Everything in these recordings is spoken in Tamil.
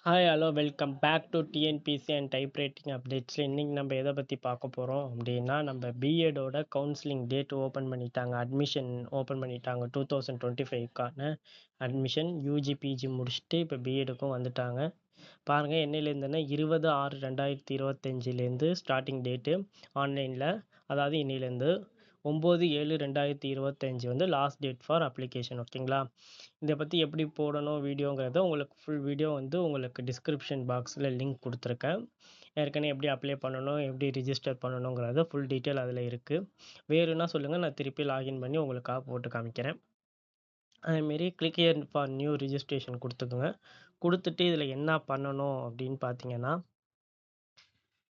Hi hello welcome back to TNPSC and type writing அப்டேட்ஸில் இன்றைக்கி நம்ம எதை பற்றி பார்க்க போகிறோம் அப்படின்னா நம்ம பிஎடோட கவுன்சிலிங் டேட் ஓப்பன் பண்ணிட்டாங்க, அட்மிஷன் ஓப்பன் பண்ணிட்டாங்க. 2025க்கான அட்மிஷன் யூஜி பிஜி முடிச்சுட்டு இப்போ பிஎடுக்கும் வந்துட்டாங்க. பாருங்கள், என்னையிலேருந்துன்னா 20/6/2025 ஸ்டார்டிங் டேட்டு ஆன்லைனில், அதாவது இன்னிலேருந்து 9/7/2025 வந்து லாஸ்ட் டேட் ஃபார் அப்ளிகேஷன். ஓகேங்களா? இதை பற்றி எப்படி போடணும் வீடியோங்கிறத உங்களுக்கு ஃபுல் வீடியோ வந்து உங்களுக்கு டிஸ்கிரிப்ஷன் பாக்ஸில் லிங்க் கொடுத்துருக்கேன். ஏற்கனவே எப்படி அப்ளை பண்ணணும், எப்படி ரிஜிஸ்டர் பண்ணணுங்கிறத ஃபுல் டீட்டெயில் அதில் இருக்குது. வேறுனா சொல்லுங்கள், நான் திருப்பி லாகின் பண்ணி உங்களுக்காக போட்டு காமிக்கிறேன். அதேமாரி click here for new registration கொடுத்துக்குங்க. கொடுத்துட்டு இதில் என்ன பண்ணணும் அப்படின்னு பார்த்தீங்கன்னா,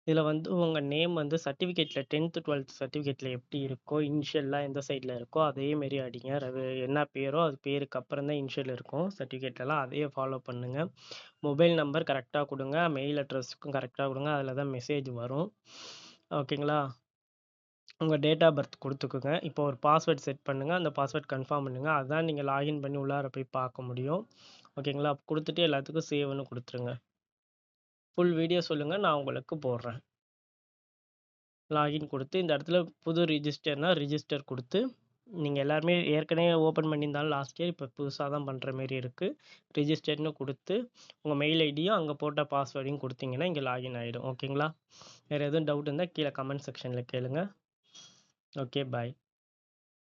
இதில் வந்து உங்கள் நேம் வந்து சர்டிஃபிகேட்டில் 10th 12th சர்டிஃபிகேட்டில் எப்படி இருக்கோ, இனிஷியல்லாம் எந்த சைடில் இருக்கோ அதேமாரி அடிங்க. என்ன பேரோ அது பேருக்கு அப்புறம் தான் இனிஷியல் இருக்கும் சர்டிஃபிகேட்லாம், அதையே ஃபாலோ பண்ணுங்கள். மொபைல் நம்பர் கரெக்டாக கொடுங்க, மெயில் அட்ரஸுக்கும் கரெக்டாக கொடுங்க, அதில் தான் மெசேஜ் வரும். ஓகேங்களா? உங்கள் டேட் ஆஃப் பர்த் கொடுத்துக்குங்க. இப்போ ஒரு பாஸ்வேர்ட் செட் பண்ணுங்கள், அந்த பாஸ்வேர்ட் கன்ஃபார்ம் பண்ணுங்கள். அதுதான் நீங்கள் லாகின் பண்ணி உள்ளார போய் பார்க்க முடியும். ஓகேங்களா? கொடுத்துட்டு எல்லாத்துக்கும் சேவ்னு கொடுத்துருங்க. ஃபுல் வீடியோ சொல்லுங்கள், நான் உங்களுக்கு போடுறேன். லாகின் கொடுத்து இந்த இடத்துல புது ரிஜிஸ்டர் கொடுத்து, நீங்கள் எல்லாருமே ஏற்கனவே ஓப்பன் பண்ணியிருந்தாலும் லாஸ்ட் இயர், இப்போ புதுசாக தான் பண்ணுற மாரி இருக்குது. ரிஜிஸ்டர்னு கொடுத்து உங்கள் மெயில் ஐடியும் அங்கே போட்ட பாஸ்வேர்டையும் கொடுத்தீங்கன்னா இங்கே லாகின் ஆகிடும். ஓகேங்களா? வேறு எதுவும் டவுட் இருந்தால் கீழே கமெண்ட் செக்ஷனில் கேளுங்க. ஓகே, பாய்.